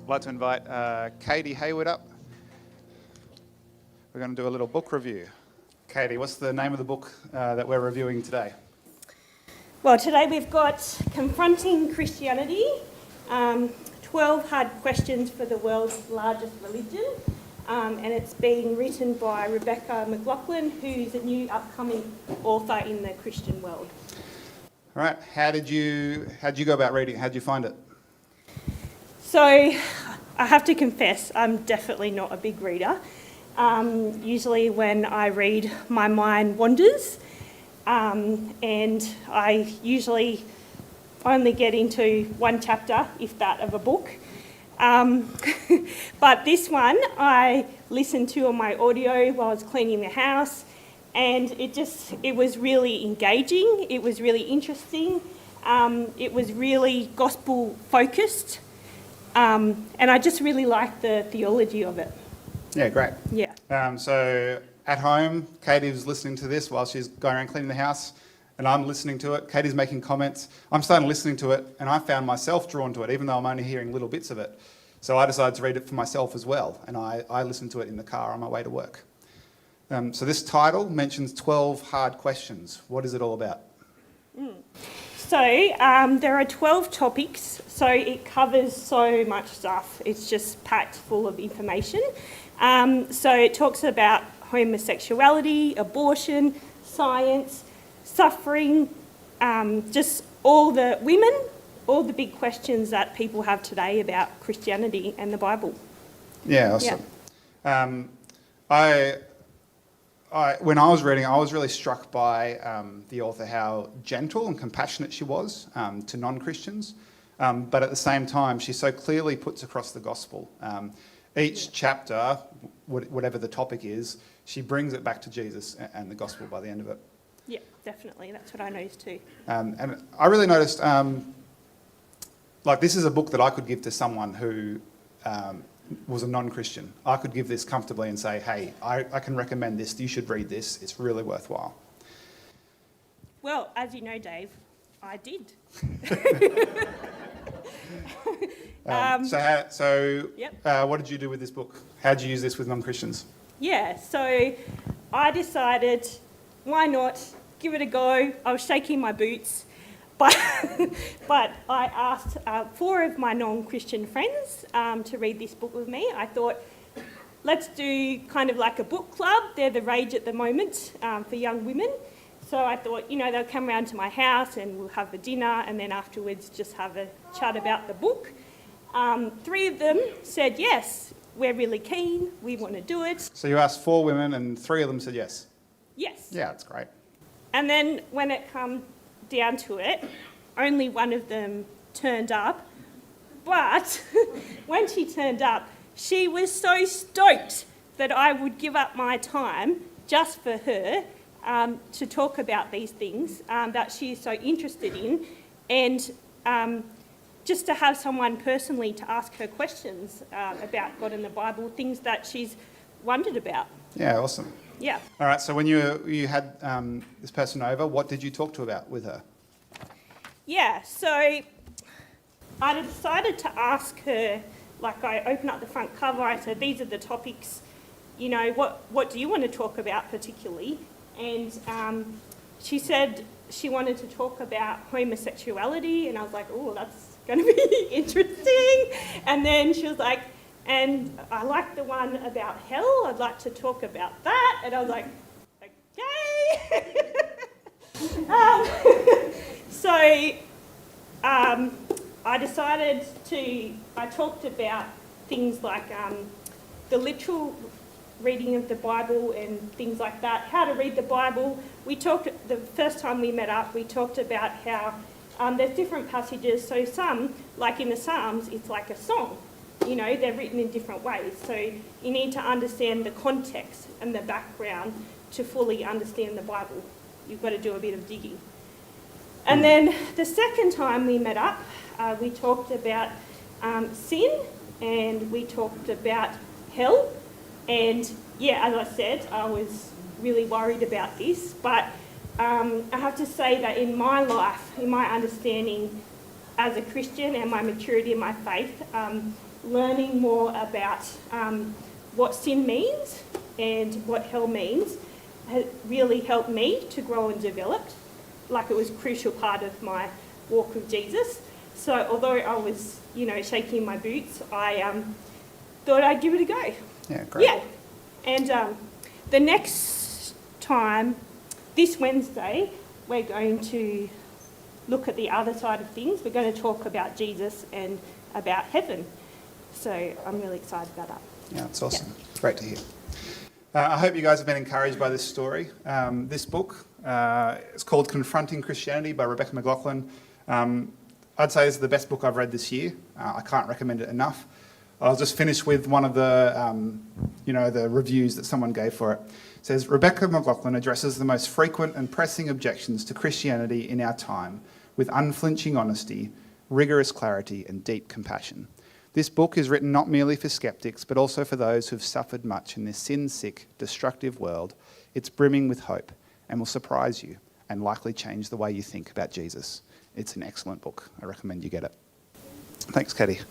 like to invite Katie Hayward up. We're going to do a little book review. Katie, what's the name of the book that we're reviewing today? Well, today we've got Confronting Christianity, 12 Hard Questions for the World's Largest Religion, and it's being written by McLaughlin, who's a new upcoming author in the Christian world. All right, how'd you go about reading it? How'd you find it? So, I have to confess, I'm definitely not a big reader. Usually when I read, my mind wanders, and I usually only get into one chapter, if that, of a book. But this one I listened to on my audio while I was cleaning the house, and it was really engaging, it was really interesting, it was really gospel focused, and I just really liked the theology of it. Yeah, great. Yeah. So at home, Katie was listening to this while she's going around cleaning the house, and I'm listening to it. Katie's making comments. I'm starting listening to it, and I found myself drawn to it, even though I'm only hearing little bits of it. So I decided to read it for myself as well, and I listened to it in the car on my way to work. So this title mentions 12 hard questions. What is it all about? So there are 12 topics, so it covers so much stuff. It's just packed full of information. So it talks about homosexuality, abortion, science, suffering, just all the big questions that people have today about Christianity and the Bible. Yeah, awesome. Yeah. When I was reading, I was really struck by the author, how gentle and compassionate she was to non-Christians. But at the same time, she so clearly puts across the gospel. Each chapter, whatever the topic is, she brings it back to Jesus and the gospel by the end of it. Yeah, definitely. That's what I noticed too. And I really noticed, this is a book that I could give to someone who was a non-Christian. I could give this comfortably and say, hey, I can recommend this. You should read this. It's really worthwhile. Well, as you know, Dave, I did. What did you do with this book? How did you use this with non-Christians? Yeah, so I decided, why not give it a go? I was shaking my boots, but I asked 4 of my non-Christian friends to read this book with me. I thought, let's do kind of like a book club. They're the rage at the moment for young women. So I thought, they'll come round to my house and we'll have a dinner, and then afterwards just have a chat about the book. 3 of them said, yes, we're really keen, we want to do it. So you asked 4 women and 3 of them said yes? Yes. Yeah, that's great. And then when it come down to it, only one of them turned up. But when she turned up, she was so stoked that I would give up my time just for her to talk about these things that she is so interested in, and just to have someone personally to ask her questions about God and the Bible, things that she's wondered about. Yeah, awesome. Yeah. All right, so when you had this person over, what did you talk to about with her? Yeah, so I decided to ask her, I opened up the front cover, I said, these are the topics, what do you want to talk about particularly? And she said she wanted to talk about homosexuality, and I was like, oh, that's going to be interesting. And then she was like, and I like the one about hell, I'd like to talk about that. And I was like, okay. So I talked about things like the literal reading of the Bible and things like that, how to read the Bible. The first time we met up, we talked about how there's different passages. So some, like in the Psalms, it's like a song. They're written in different ways. So you need to understand the context and the background to fully understand the Bible. You've got to do a bit of digging. And then the second time we met up, we talked about sin, and we talked about hell. And yeah, as I said, I was really worried about this, but I have to say that in my life, in my understanding, as a Christian and my maturity in my faith, learning more about what sin means and what hell means has really helped me to grow and develop. Like, it was a crucial part of my walk with Jesus. So although I was, shaking my boots, I thought I'd give it a go. Yeah, great. Yeah. And the next time, this Wednesday, we're going to look at the other side of things. We're going to talk about Jesus and about heaven. So I'm really excited about that. Yeah, it's awesome. Yeah. Great to hear. I hope you guys have been encouraged by this story. This book is called Confronting Christianity by Rebecca McLaughlin. I'd say this is the best book I've read this year. I can't recommend it enough. I'll just finish with one of the, the reviews that someone gave for it. It says, Rebecca McLaughlin addresses the most frequent and pressing objections to Christianity in our time with unflinching honesty, rigorous clarity, and deep compassion. This book is written not merely for skeptics, but also for those who've suffered much in this sin-sick, destructive world. It's brimming with hope and will surprise you and likely change the way you think about Jesus. It's an excellent book. I recommend you get it. Thanks, Katie.